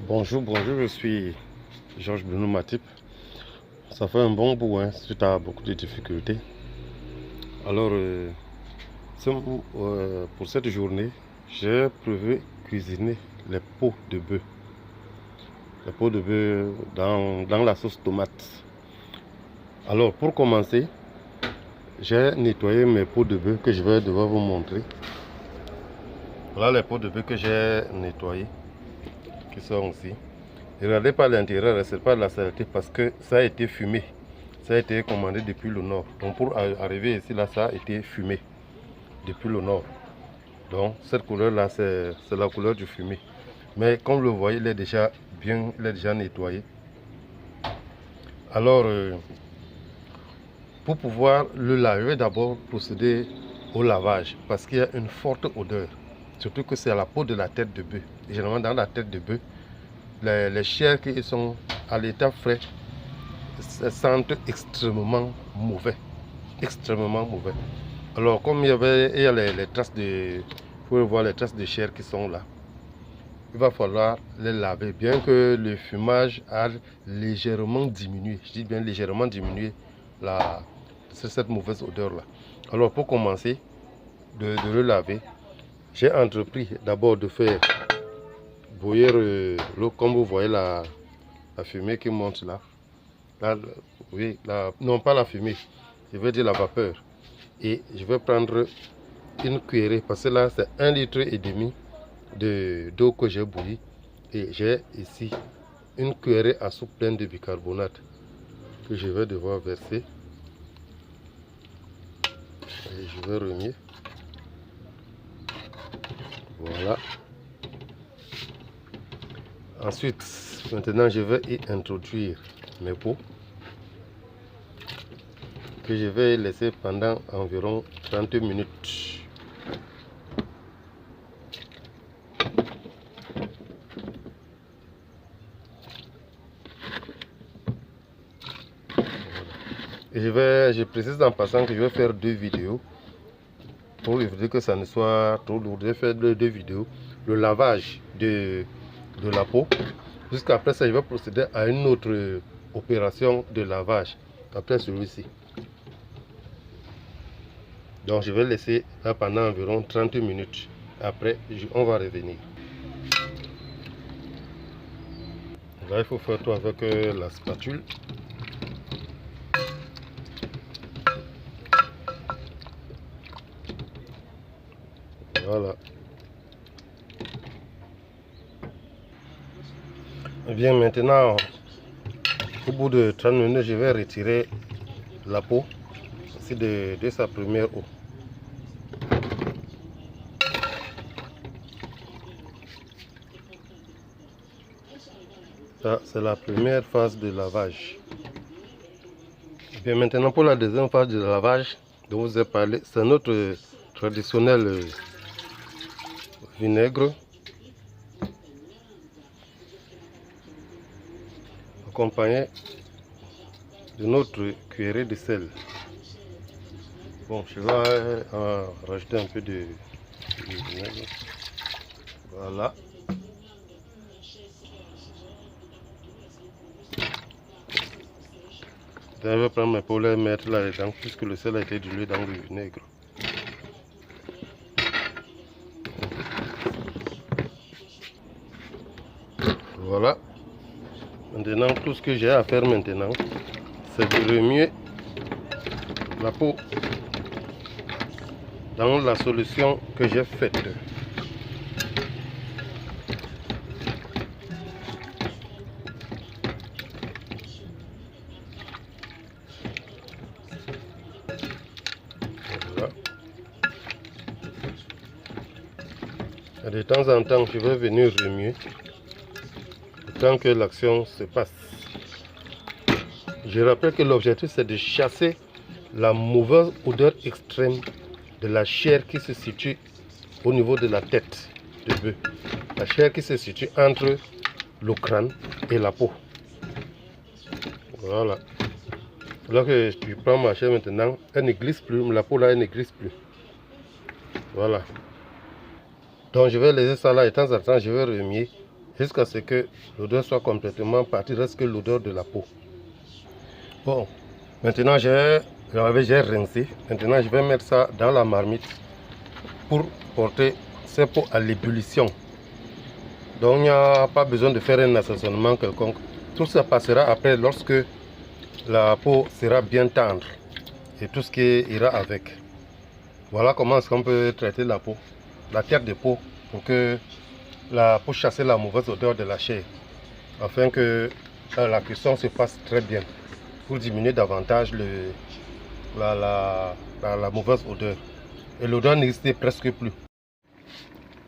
Bonjour, je suis Georges Bruno Matip. Ça fait un bon bout, suite à beaucoup de difficultés. Alors, pour cette journée, j'ai prévu cuisiner les peaux de bœuf. Les peaux de bœuf dans la sauce tomate. Alors, pour commencer, j'ai nettoyé mes peaux de bœuf que je vais devoir vous montrer. Voilà les peaux de bœuf que j'ai nettoyées, qui sont ici. Regardez pas l'intérieur, c'est pas de la saleté parce que ça a été fumé. Ça a été commandé depuis le nord. Donc pour arriver ici, là, ça a été fumé depuis le nord. Donc cette couleur là, c'est la couleur du fumé. Mais comme vous le voyez, il est déjà nettoyé. Alors, pour pouvoir le laver, je vais d'abord procéder au lavage parce qu'il y a une forte odeur. Surtout que c'est à la peau de la tête de bœuf. Généralement dans la tête de bœuf, les chairs qui sont à l'état frais sentent extrêmement mauvais. Extrêmement mauvais. Alors comme il y a les traces de... Vous pouvez voir les traces de chair qui sont là. Il va falloir les laver. Bien que le fumage a légèrement diminué. Je dis bien légèrement diminué cette mauvaise odeur là. Alors pour commencer de le laver, j'ai entrepris d'abord de faire bouillir l'eau, comme vous voyez la fumée qui monte là. Oui, non pas la fumée, je veux dire la vapeur. Et je vais prendre une cuillerée, parce que là c'est 1,5 litre d'eau que j'ai bouilli. Et j'ai ici une cuillerée à soupe pleine de bicarbonate que je vais devoir verser. Et je vais remuer. Voilà. Ensuite, maintenant je vais y introduire mes peaux que je vais laisser pendant environ 30 minutes. Et je précise en passant que je vais faire 2 vidéos pour éviter que ça ne soit trop lourd. Je vais faire 2 vidéos, le lavage de la peau. Jusqu'après ça, je vais procéder à une autre opération de lavage après celui-ci. Donc je vais laisser là pendant environ 30 minutes. Après, on va revenir. Là, il faut faire tout avec la spatule. Voilà. Et bien maintenant, au bout de 30 minutes, je vais retirer la peau ici de sa première eau. Ça, c'est la première phase de lavage. Et bien maintenant, pour la deuxième phase de lavage dont je vous ai parlé, c'est notre traditionnel vinaigre accompagné de notre cuillerée de sel. Bon, je vais rajouter un peu de vinaigre. Voilà. Je vais prendre mes peaux et les mettre là-dedans puisque le sel a été dilué dans le vinaigre. Voilà. Maintenant, tout ce que j'ai à faire maintenant, c'est de remuer la peau dans la solution que j'ai faite. Voilà. Et de temps en temps, je vais venir remuer tant que l'action se passe. Je rappelle que l'objectif c'est de chasser la mauvaise odeur extrême de la chair qui se situe au niveau de la tête de bœuf. La chair qui se situe entre le crâne et la peau. Voilà. Là que je prends ma chair maintenant, elle ne glisse plus, la peau là elle ne glisse plus. Voilà. Donc je vais laisser ça là et de temps en temps je vais remuer jusqu'à ce que l'odeur soit complètement partie, reste que l'odeur de la peau. Bon, maintenant j'ai rincé. Maintenant je vais mettre ça dans la marmite pour porter ces peaux à l'ébullition. Donc il n'y a pas besoin de faire un assaisonnement quelconque. Tout ça passera après lorsque la peau sera bien tendre et tout ce qui ira avec. Voilà comment est-ce qu'on peut traiter la peau, la tête de peau, pour chasser la mauvaise odeur de la chair, afin que la cuisson se passe très bien, pour diminuer davantage la mauvaise odeur. Et l'odeur n'existe presque plus.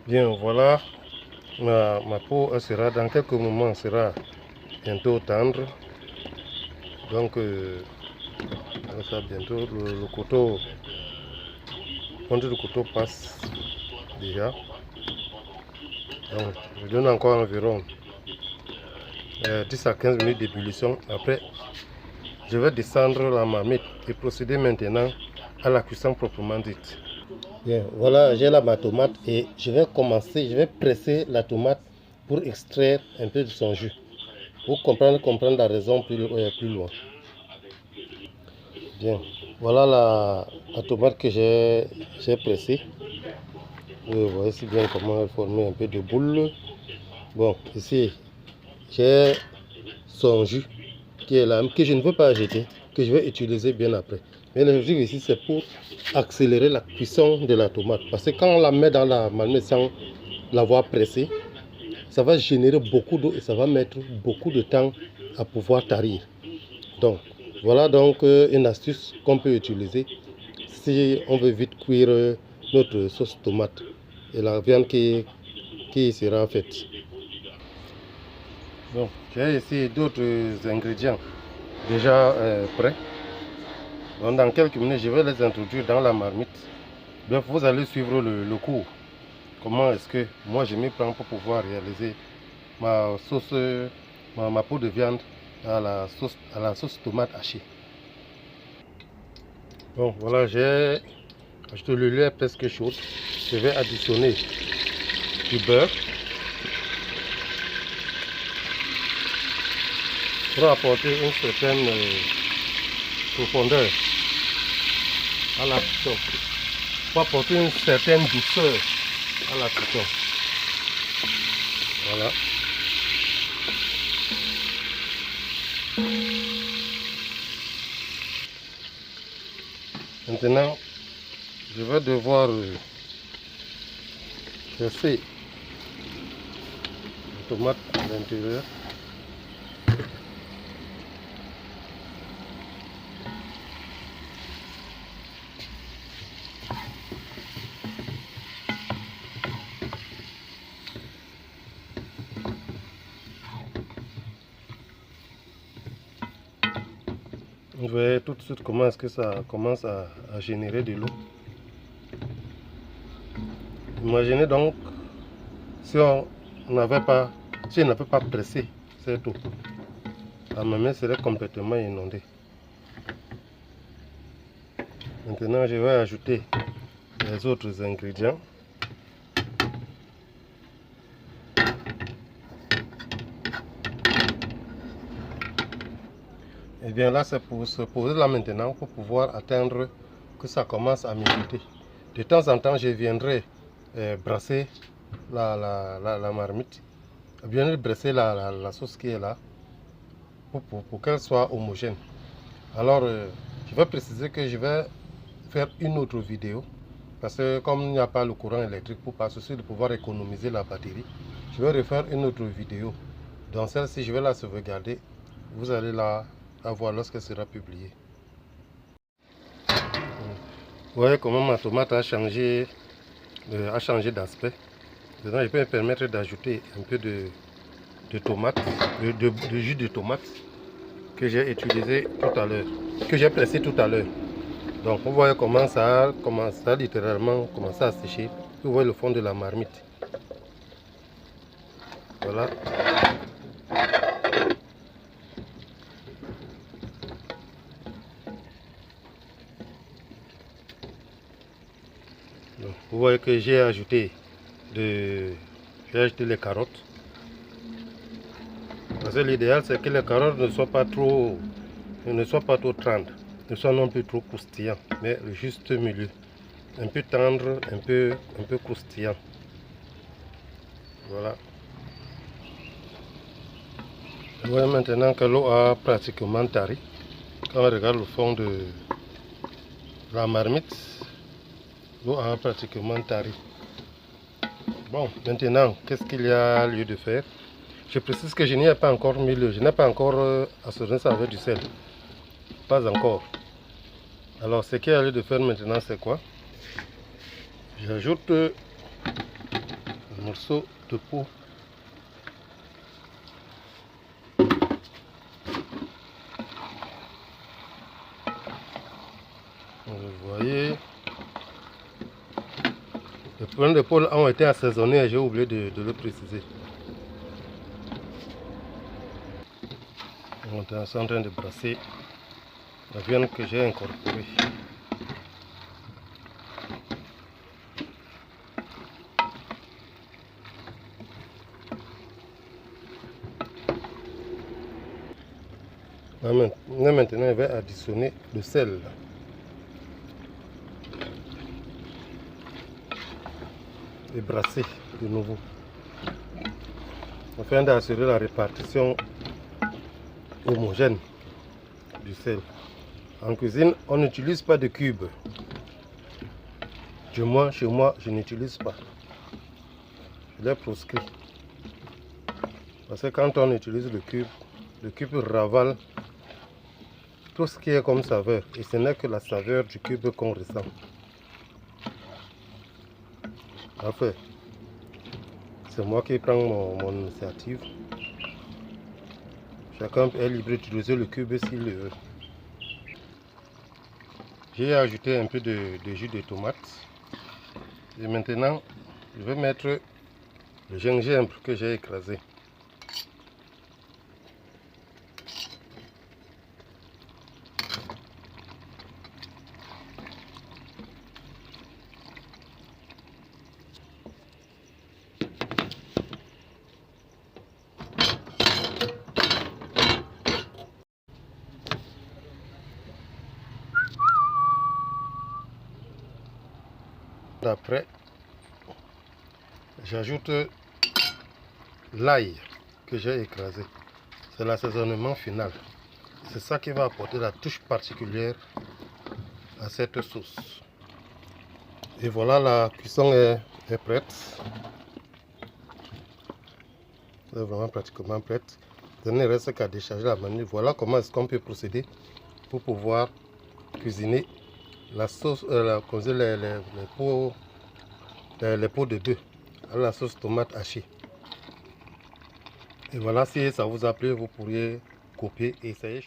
Bien, voilà, ma peau elle sera dans quelques moments, elle sera bientôt tendre. Donc, ça bientôt, le couteau, quand le couteau passe déjà. Donc, je donne encore environ 10 à 15 minutes d'ébullition. Après, je vais descendre la marmite et procéder maintenant à la cuisson proprement dite. Bien, voilà, j'ai là ma tomate et je vais presser la tomate pour extraire un peu de son jus. Pour comprendre la raison plus loin. Bien, voilà la tomate que j'ai pressée. Vous voyez si bien comment elle forme un peu de boule. Bon, ici, j'ai son jus qui est là, que je ne veux pas jeter, que je vais utiliser bien après. Mais l'objectif ici, c'est pour accélérer la cuisson de la tomate. Parce que quand on la met dans la marmite sans l'avoir pressée, ça va générer beaucoup d'eau et ça va mettre beaucoup de temps à pouvoir tarir. Donc, voilà donc une astuce qu'on peut utiliser si on veut vite cuire notre sauce tomate et la viande qui sera faite. Bon, j'ai ici d'autres ingrédients déjà prêts. Donc, dans quelques minutes, je vais les introduire dans la marmite. Bref, vous allez suivre le cours. Comment est-ce que moi je m'y prends pour pouvoir réaliser ma sauce, ma peau de viande à la sauce tomate hachée. Bon, voilà, j'ai acheté le lait presque chaud. Je vais additionner du beurre pour apporter une certaine profondeur à la cuisson, pour apporter une certaine douceur à la cuisson. Voilà. Maintenant, je vais devoir verser la tomate à l'intérieur. Vous voyez tout de suite comment est-ce que ça commence à générer de l'eau. Imaginez donc si on n'avait pas pressé cette eau, la marmite serait complètement inondée. Maintenant, je vais ajouter les autres ingrédients. Et bien là, c'est pour se poser là maintenant pour pouvoir atteindre que ça commence à mijoter. De temps en temps, je viendrai brasser la marmite, bien brasser la sauce qui est là pour qu'elle soit homogène. Alors, je vais préciser que je vais faire une autre vidéo parce que comme il n'y a pas le courant électrique, pour pas souci de pouvoir économiser la batterie, je vais refaire une autre vidéo. Dans celle-ci, je vais la sauvegarder. Vous allez la voir lorsqu'elle sera publiée. Vous voyez comment ma tomate a changé d'aspect. Maintenant, je peux me permettre d'ajouter un peu de tomate, de jus de tomate que j'ai utilisé tout à l'heure, que j'ai pressé tout à l'heure. Donc, vous voyez comment ça a littéralement commencé à sécher. Vous voyez le fond de la marmite. Voilà. Donc, vous voyez que j'ai ajouté les carottes. Parce que l'idéal c'est que les carottes ne soient pas trop tendres, ne soient non plus trop croustillants, mais le juste milieu. Un peu tendre, un peu croustillant. Voilà. Vous voyez maintenant que l'eau a pratiquement tari. Quand on regarde le fond de la marmite, l'eau a pratiquement tari. Bon, maintenant, qu'est-ce qu'il y a lieu de faire? Je précise que je n'y ai pas encore mis je n'ai pas encore assaisonné ça avec du sel. Pas encore. Alors, ce qu'il y a lieu de faire maintenant, c'est quoi? J'ajoute un morceau de peau. Vous voyez, les points de peau ont été assaisonnés et j'ai oublié de le préciser. On est en train de brasser la viande que j'ai incorporée. Maintenant, je vais additionner le sel. Et brasser de nouveau. Afin d'assurer la répartition homogène du sel. En cuisine, on n'utilise pas de cubes. Du moins, chez moi, je n'utilise pas. Je l'ai proscrit. Parce que quand on utilise le cube ravale tout ce qui est comme saveur. Et ce n'est que la saveur du cube qu'on ressent. Enfin, c'est moi qui prends mon initiative. Chacun est libre d'utiliser le cube s'il le veut. J'ai ajouté un peu de jus de tomate. Et maintenant, je vais mettre le gingembre que j'ai écrasé. Après, j'ajoute l'ail que j'ai écrasé. C'est l'assaisonnement final. C'est ça qui va apporter la touche particulière à cette sauce. Et voilà, la cuisson est prête. Elle est vraiment pratiquement prête. Il ne reste qu'à décharger la manivelle. Voilà comment est-ce qu'on peut procéder pour pouvoir cuisiner la sauce, les peaux de bœuf à la sauce tomate hachée. Et voilà, si ça vous a plu, vous pourriez copier et essayer.